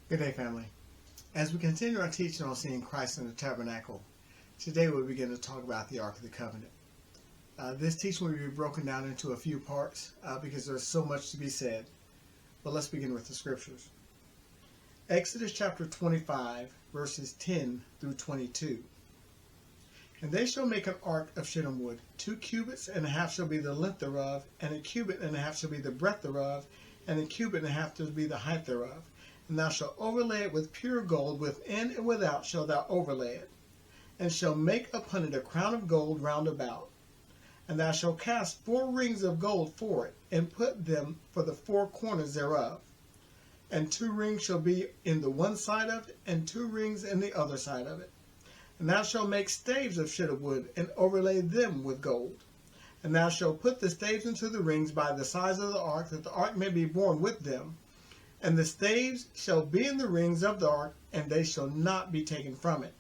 Good day, family. As we continue our teaching on seeing Christ in the tabernacle, today we'll begin to talk about the Ark of the Covenant. This teaching will be broken down into a few parts because there's so much to be said. But let's begin with the scriptures. Exodus chapter 25, verses 10 through 22. And they shall make an ark of shittim wood. 2 cubits and a half shall be the length thereof, and 1 cubit and a half shall be the breadth thereof, and 1 cubit and a half shall be the height thereof. And thou shalt overlay it with pure gold, within and without shalt thou overlay it, and shall make upon it a crown of gold round about. And thou shalt cast 4 rings of gold for it, and put them for the 4 corners thereof. And 2 rings shall be in the one side of it, and 2 rings in the other side of it. And thou shalt make staves of shittim wood, and overlay them with gold. And thou shalt put the staves into the rings by the sides of the ark, that the ark may be borne with them. And the staves shall be in the rings of the ark, and they shall not be taken from it.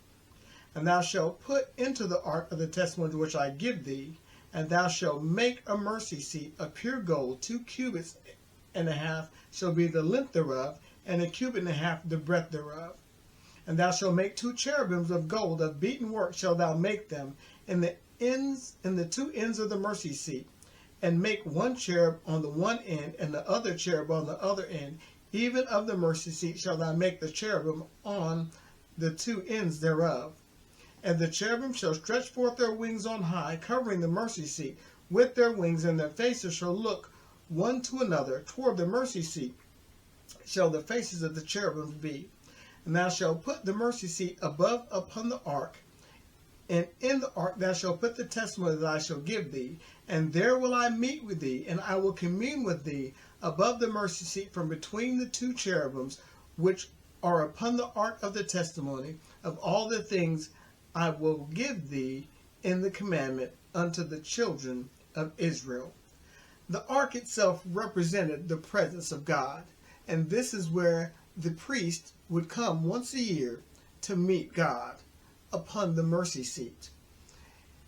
And thou shalt put into the ark of the testimony which I give thee, and thou shalt make a mercy seat of pure gold. 2 cubits and a half shall be the length thereof, and 1 cubit and a half the breadth thereof. And thou shalt make 2 cherubims of gold, of beaten work shalt thou make them, in the 2 ends of the mercy seat, and make 1 cherub on the one end, and the other cherub on the other end. Even of the mercy seat shalt thou make the cherubim on the 2 ends thereof. And the cherubim shall stretch forth their wings on high, covering the mercy seat with their wings, and their faces shall look one to another. Toward the mercy seat shall the faces of the cherubims be. And thou shalt put the mercy seat above upon the ark, and in the ark thou shalt put the testimony that I shall give thee. And there will I meet with thee, and I will commune with thee above the mercy seat from between the 2 cherubims which are upon the ark of the testimony, of all the things I will give thee in the commandment unto the children of Israel. The ark itself represented the presence of God, and this is where the priest would come once a year to meet God upon the mercy seat.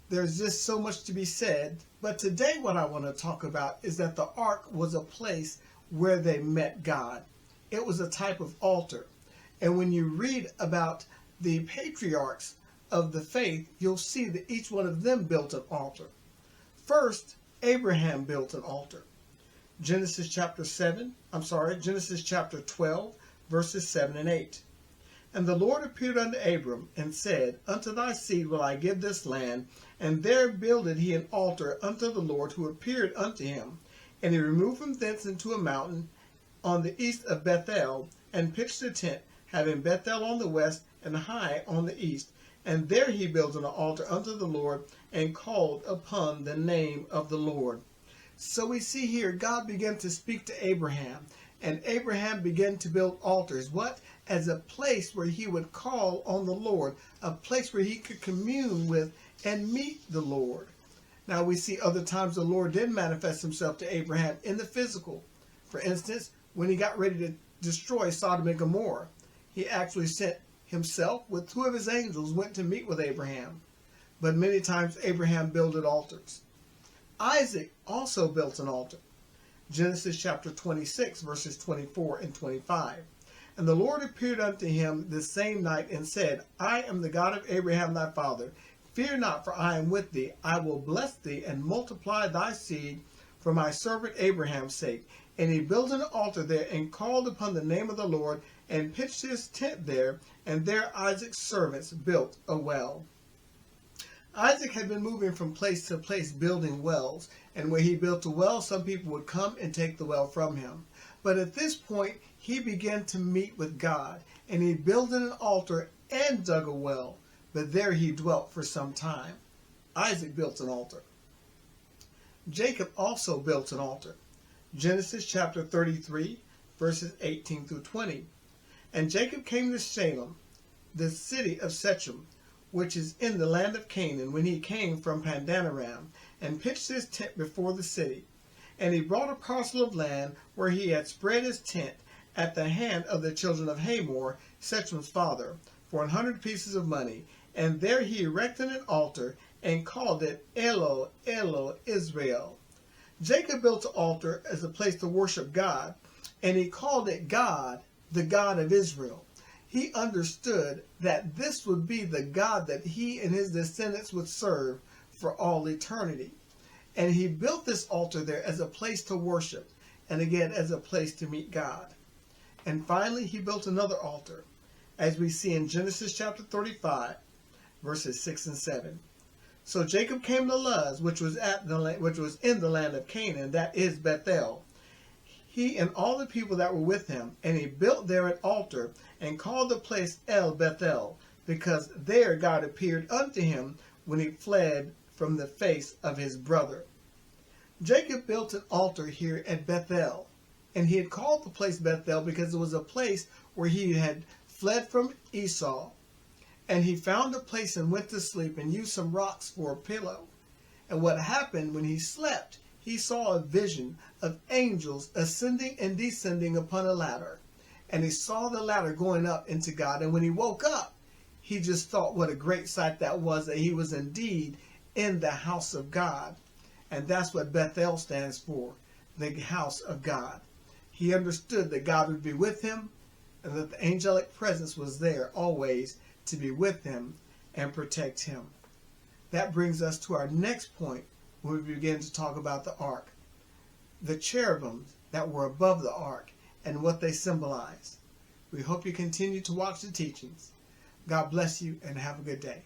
There's just so much to be said, but today what I want to talk about is that the ark was a place where they met God. It was a type of altar. And when you read about the patriarchs of the faith, you'll see that each one of them built an altar. First, Abraham built an altar. Genesis chapter 12, verses 7 and 8. And the Lord appeared unto Abram, and said, Unto thy seed will I give this land. And there builded he an altar unto the Lord, who appeared unto him. And he removed from thence into a mountain on the east of Bethel, and pitched a tent, having Bethel on the west, and Hai on the east. And there he built an altar unto the Lord, and called upon the name of the Lord. So we see here, God began to speak to Abraham, and Abraham began to build altars. What? As a place where he would call on the Lord, a place where he could commune with and meet the Lord. Now we see other times the Lord did manifest himself to Abraham in the physical. For instance, when he got ready to destroy Sodom and Gomorrah, he actually sent himself with 2 of his angels, went to meet with Abraham. But many times Abraham builded altars. Isaac also built an altar. Genesis chapter 26, verses 24 and 25. And the Lord appeared unto him the same night, and said, I am the God of Abraham thy father. Fear not, for I am with thee. I will bless thee, and multiply thy seed for my servant Abraham's sake. And he built an altar there, and called upon the name of the Lord, and pitched his tent there. And there Isaac's servants built a well. Isaac had been moving from place to place building wells, and where he built a well, some people would come and take the well from him. But at this point, he began to meet with God, and he built an altar and dug a well, but there he dwelt for some time. Isaac built an altar. Jacob also built an altar. Genesis chapter 33, verses 18 through 20. And Jacob came to Shalem, the city of Shechem, which is in the land of Canaan, when he came from Padanaram, and pitched his tent before the city. And he brought a parcel of land where he had spread his tent at the hand of the children of Hamor, Shechem's father, for 100 pieces of money. And there he erected an altar, and called it Elo, Elo, Israel. Jacob built an altar as a place to worship God, and he called it God the God of Israel. He understood that this would be the God that he and his descendants would serve for all eternity. And he built this altar there as a place to worship, and again as a place to meet God. And finally, he built another altar, as we see in Genesis chapter 35, verses 6 and 7. So Jacob came to Luz, which was in the land of Canaan, that is Bethel, he and all the people that were with him, and he built there an altar, and called the place El Bethel, because there God appeared unto him when he fled from the face of his brother. Jacob built an altar here at Bethel, and he had called the place Bethel because it was a place where he had fled from Esau, and he found a place and went to sleep and used some rocks for a pillow. And what happened when he slept, he saw a vision of angels ascending and descending upon a ladder. And he saw the ladder going up into God. And when he woke up, he just thought what a great sight that was, that he was indeed in the house of God. And that's what Bethel stands for, the house of God. He understood that God would be with him, and that the angelic presence was there always to be with him and protect him. That brings us to our next point, when we begin to talk about the ark. The cherubims that were above the ark and what they symbolize. We hope you continue to watch the teachings. God bless you and have a good day.